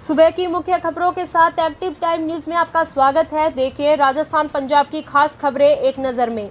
सुबह की मुख्य खबरों के साथ एक्टिव टाइम न्यूज में आपका स्वागत है। देखिए राजस्थान पंजाब की खास खबरें एक नजर में।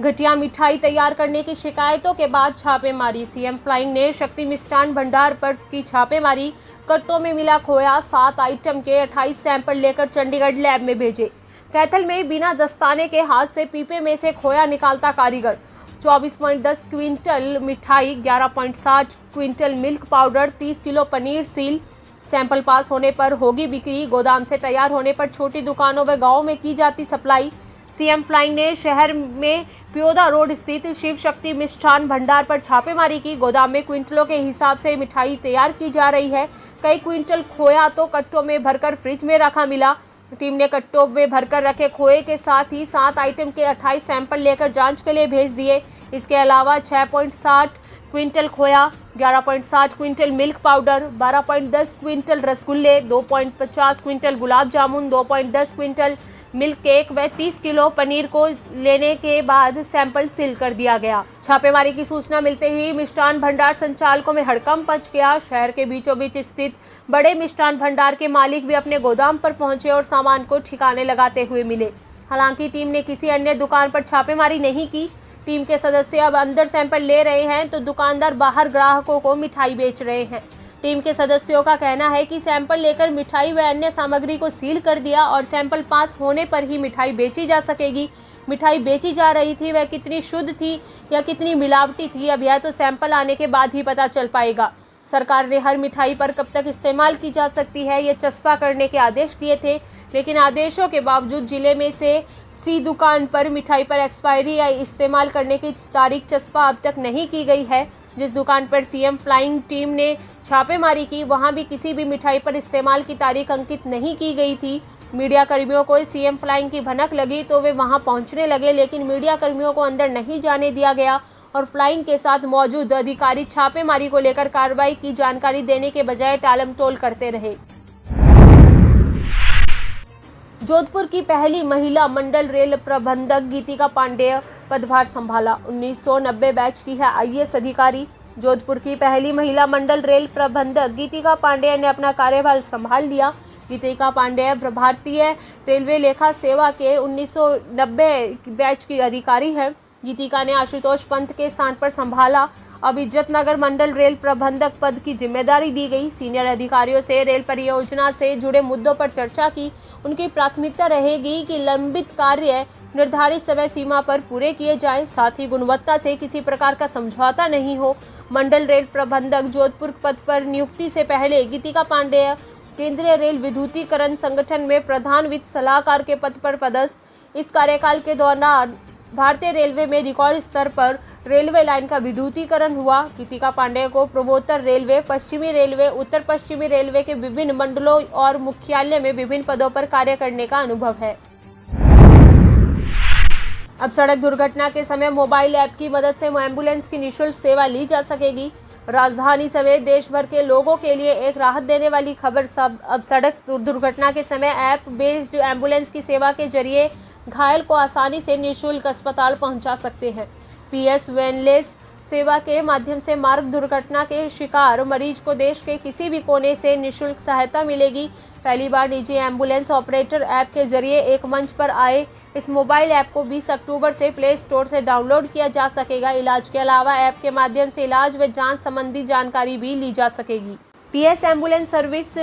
घटिया मिठाई तैयार करने की शिकायतों के बाद छापेमारी। सीएम फ्लाइंग ने शक्ति मिष्ठान भंडार पर की छापेमारी। कट्टों में मिला खोया। 7 आइटम के 28 सैंपल लेकर चंडीगढ़ लैब में भेजे। कैथल में बिना दस्ताने के हाथ से पीपे में से खोया निकालता कारीगर। 24.10 क्विंटल मिठाई, 11.60 क्विंटल मिल्क पाउडर, 30 किलो पनीर सील। सैंपल पास होने पर होगी बिक्री। गोदाम से तैयार होने पर छोटी दुकानों व गांवों में की जाती सप्लाई। सीएम फ्लाइंग ने शहर में प्योदा रोड स्थित शिव शक्ति मिष्ठान भंडार पर छापेमारी की। गोदाम में क्विंटलों के हिसाब से मिठाई तैयार की जा रही है। कई क्विंटल खोया तो कट्टों में भरकर फ्रिज में रखा मिला। टीम ने कट्टों में भरकर रखे खोए के साथ ही 7 आइटम के 28 सैंपल लेकर जांच के लिए भेज दिए। इसके अलावा 6.60 क्विंटल खोया, 11.60 क्विंटल मिल्क पाउडर, 12.10 क्विंटल रसगुल्ले, 2.50 quintal gulab jamun, 2.10 quintal milk cake व 30 किलो पनीर को लेने के बाद सैंपल सील कर दिया गया। छापेमारी की सूचना मिलते ही मिष्ठान भंडार संचालकों में हड़कंप मच गया। शहर के बीचों बीच स्थित बड़े मिष्ठान भंडार के मालिक भी अपने गोदाम पर पहुंचे और सामान को ठिकाने लगाते हुए मिले। हालांकि टीम ने किसी अन्य दुकान पर छापेमारी नहीं की। टीम के सदस्य अब अंदर सैंपल ले रहे हैं तो दुकानदार बाहर ग्राहकों को मिठाई बेच रहे हैं। टीम के सदस्यों का कहना है कि सैंपल लेकर मिठाई व अन्य सामग्री को सील कर दिया और सैंपल पास होने पर ही मिठाई बेची जा सकेगी। मिठाई बेची जा रही थी वह कितनी शुद्ध थी या कितनी मिलावटी थी, अब यह तो सैंपल आने के बाद ही पता चल पाएगा। सरकार ने हर मिठाई पर कब तक इस्तेमाल की जा सकती है ये चस्पा करने के आदेश दिए थे, लेकिन आदेशों के बावजूद जिले में से सी दुकान पर मिठाई पर एक्सपायरी या इस्तेमाल करने की तारीख चस्पा अब तक नहीं की गई है। जिस दुकान पर सीएम फ्लाइंग टीम ने छापेमारी की वहां भी किसी भी मिठाई पर इस्तेमाल की तारीख अंकित नहीं की गई थी। मीडिया कर्मियों को सीएम फ्लाइंग की भनक लगी तो वे वहां पहुंचने लगे, लेकिन मीडिया कर्मियों को अंदर नहीं जाने दिया गया और फ्लाइंग के साथ मौजूद अधिकारी छापेमारी को लेकर कार्रवाई की जानकारी देने के बजाय टालमटोल करते रहे। जोधपुर की पहली महिला मंडल रेल प्रबंधक गीतिका पांडेय पदभार संभाला। 1990 बैच की है आईएएस अधिकारी। जोधपुर की पहली महिला मंडल रेल प्रबंधक गीतिका पांडेय ने अपना कार्यभार संभाल लिया। गीतिका पांडेय भारतीय रेलवे लेखा सेवा के 1990 बैच की अधिकारी है। गीतिका ने आशुतोष पंत के स्थान पर संभाला। अब इज्जतनगर मंडल रेल प्रबंधक पद की जिम्मेदारी दी गई। सीनियर अधिकारियों से रेल परियोजना से जुड़े मुद्दों पर चर्चा की। उनकी प्राथमिकता रहेगी कि लंबित कार्य निर्धारित समय सीमा पर पूरे किए जाएं, साथ ही गुणवत्ता से किसी प्रकार का समझौता नहीं हो। मंडल रेल प्रबंधक जोधपुर पद पर नियुक्ति से पहले गीतिका पांडेय केंद्रीय रेल विद्युतीकरण संगठन में प्रधान वित्त सलाहकार के पद पर पदस्थ। इस कार्यकाल के दौरान भारतीय रेलवे में रिकॉर्ड स्तर पर रेलवे लाइन का विद्युतीकरण हुआ। गीतिका पांडेय को पूर्वोत्तर रेलवे, पश्चिमी रेलवे, उत्तर पश्चिमी रेलवे के विभिन्न मंडलों और मुख्यालय में विभिन्न पदों पर कार्य करने का अनुभव है। अब सड़क दुर्घटना के समय मोबाइल ऐप की मदद से एम्बुलेंस की निःशुल्क सेवा ली जा सकेगी। राजधानी समेत देश भर के लोगों के लिए एक राहत देने वाली खबर। अब सड़क दुर्घटना के समय ऐप बेस्ड एम्बुलेंस की सेवा के जरिए घायल को आसानी से निःशुल्क अस्पताल पहुंचा सकते हैं। पीएस वेनलेस सेवा के माध्यम से मार्ग दुर्घटना के शिकार मरीज को देश के किसी भी कोने से निःशुल्क सहायता मिलेगी। पहली बार निजी एम्बुलेंस ऑपरेटर ऐप के जरिए एक मंच पर आए इस मोबाइल ऐप को 20 अक्टूबर से प्ले स्टोर से डाउनलोड किया जा सकेगा। इलाज के अलावा ऐप के माध्यम से इलाज व जांच संबंधी जानकारी भी ली जा सकेगी। PS ambulance service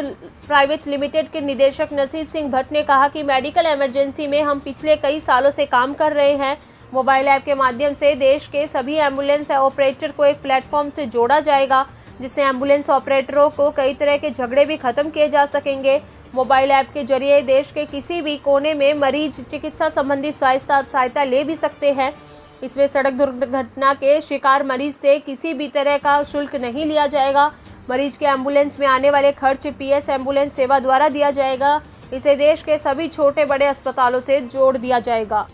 private limited के निदेशक नसीब सिंह भट्ट ने कहा कि मेडिकल इमरजेंसी में हम पिछले कई सालों से काम कर रहे हैं। मोबाइल ऐप के माध्यम से देश के सभी एम्बुलेंस ऑपरेटर को एक प्लेटफॉर्म से जोड़ा जाएगा, जिससे एम्बुलेंस ऑपरेटरों को कई तरह के झगड़े भी खत्म किए जा सकेंगे। मोबाइल ऐप के जरिए देश के किसी भी कोने में मरीज चिकित्सा संबंधी सहायता ले भी सकते हैं। इसमें सड़क दुर्घटना के शिकार मरीज से किसी भी तरह का शुल्क नहीं लिया जाएगा। मरीज के एम्बुलेंस में आने वाले खर्च पीएस एम्बुलेंस सेवा द्वारा दिया जाएगा। इसे देश के सभी छोटे बड़े अस्पतालों से जोड़ दिया जाएगा।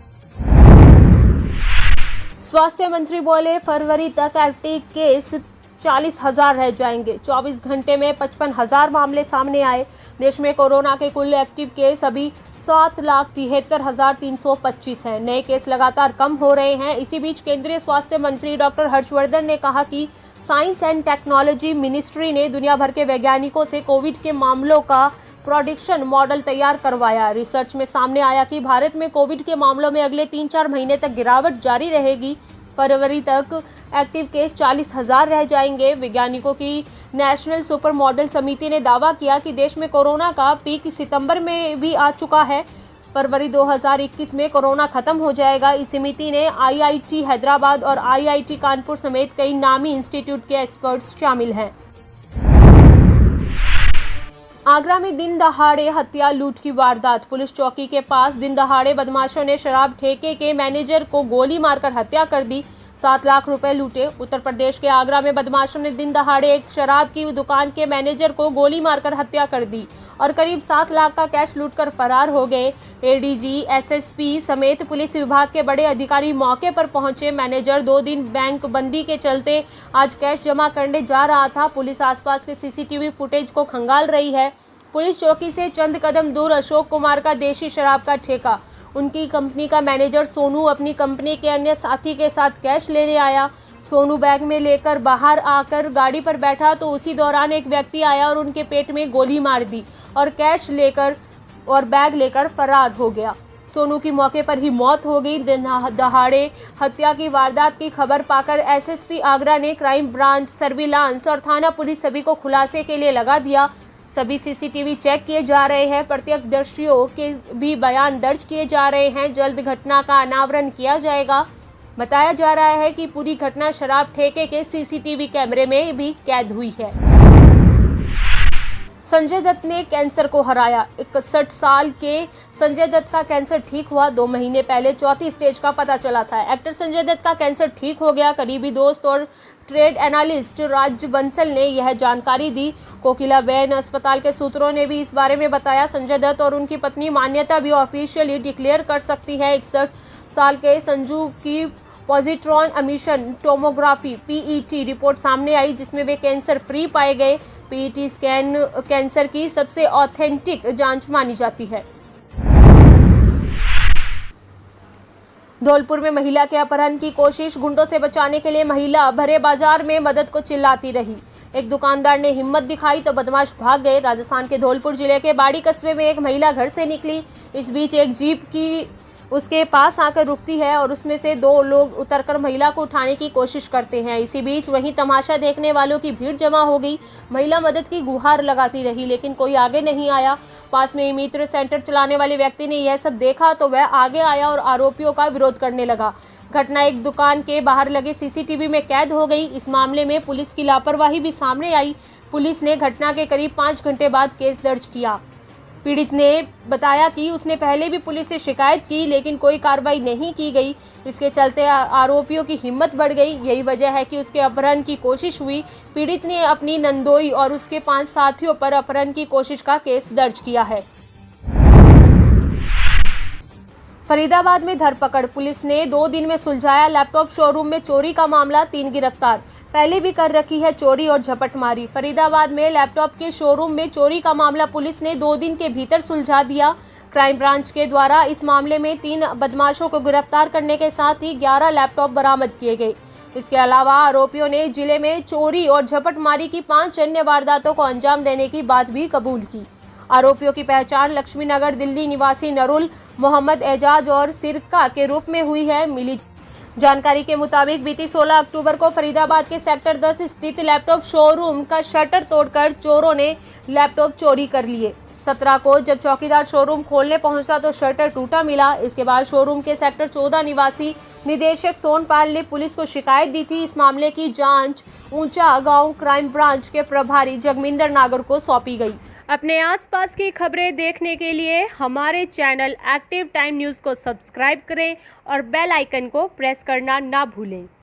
स्वास्थ्य मंत्री बोले फरवरी तक एक्टिव केस 40,000 रह जाएंगे। 24 घंटे में 55,000 मामले सामने आए। देश में कोरोना के कुल एक्टिव केस अभी 7,73,325 हैं। नए केस लगातार कम हो रहे हैं। इसी बीच केंद्रीय स्वास्थ्य मंत्री डॉक्टर हर्षवर्धन ने कहा कि साइंस एंड टेक्नोलॉजी मिनिस्ट्री ने दुनिया भर के वैज्ञानिकों से कोविड के मामलों का प्रेडिक्शन मॉडल तैयार करवाया। रिसर्च में सामने आया कि भारत में कोविड के मामलों में अगले 3-4 महीने तक गिरावट जारी रहेगी। फरवरी तक एक्टिव केस 40,000 रह जाएंगे। वैज्ञानिकों की नेशनल सुपर मॉडल समिति ने दावा किया कि देश में कोरोना का पीक सितंबर में भी आ चुका है। फरवरी 2021 में कोरोना खत्म हो जाएगा। इस समिति ने IIT हैदराबाद और IIT कानपुर समेत कई नामी इंस्टीट्यूट के एक्सपर्ट्स शामिल हैं। आगरा में दिन दहाड़े हत्या लूट की वारदात। पुलिस चौकी के पास दिन दहाड़े बदमाशों ने शराब ठेके के मैनेजर को गोली मारकर हत्या कर दी। 7 लाख रुपए लूटे। उत्तर प्रदेश के आगरा में बदमाशों ने दिन दहाड़े एक शराब की दुकान के मैनेजर को गोली मारकर हत्या कर दी और करीब 7 लाख का कैश लूटकर फरार हो गए। ADG, SSP समेत पुलिस विभाग के बड़े अधिकारी मौके पर पहुंचे। मैनेजर 2 दिन बैंक बंदी के चलते आज कैश जमा करने जा रहा था। पुलिस आसपास के CCTV फुटेज को खंगाल रही है। पुलिस चौकी से चंद कदम दूर अशोक कुमार का देशी शराब का ठेका। उनकी कंपनी का मैनेजर सोनू अपनी कंपनी के अन्य साथी के साथ कैश लेने आया। सोनू बैग में लेकर बाहर आकर गाड़ी पर बैठा तो उसी दौरान एक व्यक्ति आया और उनके पेट में गोली मार दी और कैश लेकर और बैग लेकर फरार हो गया। सोनू की मौके पर ही मौत हो गई। दिन दहाड़े हत्या की वारदात की खबर पाकर SSP आगरा ने क्राइम ब्रांच, सर्विलांस और थाना पुलिस सभी को खुलासे के लिए लगा दिया। सभी CCTV चेक किए जा रहे हैं। प्रत्यक्षदर्शियों के भी बयान दर्ज किए जा रहे हैं। जल्द घटना का अनावरण किया जाएगा। बताया जा रहा है कि पूरी घटना शराब ठेके के CCTV कैमरे में भी कैद हुई है। संजय दत्त ने कैंसर को हराया। 61 साल के संजय दत्त का कैंसर ठीक हुआ। 2 महीने पहले चौथी स्टेज का पता चला था। एक्टर संजय दत्त का कैंसर ठीक हो गया। करीबी दोस्त और ट्रेड एनालिस्ट राज बंसल ने यह जानकारी दी। कोकिलाबेन अस्पताल के सूत्रों ने भी इस बारे में बताया। संजय दत्त और उनकी पत्नी मान्यता भी ऑफिशियली डिक्लेयर कर सकती है। 61 साल के संजू की positron emission tomography PET report सामने आई, जिसमें वे कैंसर फ्री पाए गए। PET स्कैन कैंसर की सबसे ऑथेंटिक जांच मानी जाती है। धौलपुर में महिला के अपहरण की कोशिश। गुंडों से बचाने के लिए महिला भरे बाजार में मदद को चिल्लाती रही। एक दुकानदार ने हिम्मत दिखाई तो बदमाश भाग गए। राजस्थान के धौलपुर जिले के बाड़ी कस्बे में एक महिला घर से निकली। इस बीच एक जीप की उसके पास आकर रुकती है और उसमें से 2 लोग उतरकर महिला को उठाने की कोशिश करते हैं। इसी बीच वहीं तमाशा देखने वालों की भीड़ जमा हो गई। महिला मदद की गुहार लगाती रही लेकिन कोई आगे नहीं आया। पास में मित्र सेंटर चलाने वाले व्यक्ति ने यह सब देखा तो वह आगे आया और आरोपियों का विरोध करने लगा। घटना एक दुकान के बाहर लगे CCTV में कैद हो गई। इस मामले में पुलिस की लापरवाही भी सामने आई। पुलिस ने घटना के करीब 5 घंटे बाद केस दर्ज किया। पीड़ित ने बताया कि उसने पहले भी पुलिस से शिकायत की लेकिन कोई कार्रवाई नहीं की गई। इसके चलते आरोपियों की हिम्मत बढ़ गई। यही वजह है कि उसके अपहरण की कोशिश हुई। पीड़ित ने अपनी नंदोई और उसके 5 साथियों पर अपहरण की कोशिश का केस दर्ज किया है। फरीदाबाद में धरपकड़। पुलिस ने 2 दिन में सुलझाया लैपटॉप शोरूम में चोरी का मामला। 3 गिरफ्तार। पहले भी कर रखी है चोरी और झपटमारी। फरीदाबाद में लैपटॉप के शोरूम में चोरी का मामला पुलिस ने 2 दिन के भीतर सुलझा दिया। क्राइम ब्रांच के द्वारा इस मामले में 3 बदमाशों को गिरफ्तार करने के साथ ही 11 लैपटॉप बरामद किए गए। इसके अलावा आरोपियों ने जिले में चोरी और झपटमारी की 5 अन्य वारदातों को अंजाम देने की बात भी कबूल की। आरोपियों की पहचान लक्ष्मीनगर दिल्ली निवासी नरुल, मोहम्मद एजाज और सिरका के रूप में हुई है। मिली जानकारी के मुताबिक बीती 16 अक्टूबर को फरीदाबाद के सेक्टर 10 स्थित लैपटॉप शोरूम का शटर तोड़कर चोरों ने लैपटॉप चोरी कर लिए। 17 को जब चौकीदार शोरूम खोलने पहुंचा तो शटर टूटा मिला। इसके बाद शोरूम के सेक्टर 14 निवासी निदेशक सोनपाल ने पुलिस को शिकायत दी थी। इस मामले की जांच ऊंचा गांव क्राइम ब्रांच के प्रभारी जगमिंदर नागर को सौंपी गई। अपने आसपास की खबरें देखने के लिए हमारे चैनल एक्टिव टाइम न्यूज़ को सब्सक्राइब करें और बेल आइकन को प्रेस करना ना भूलें।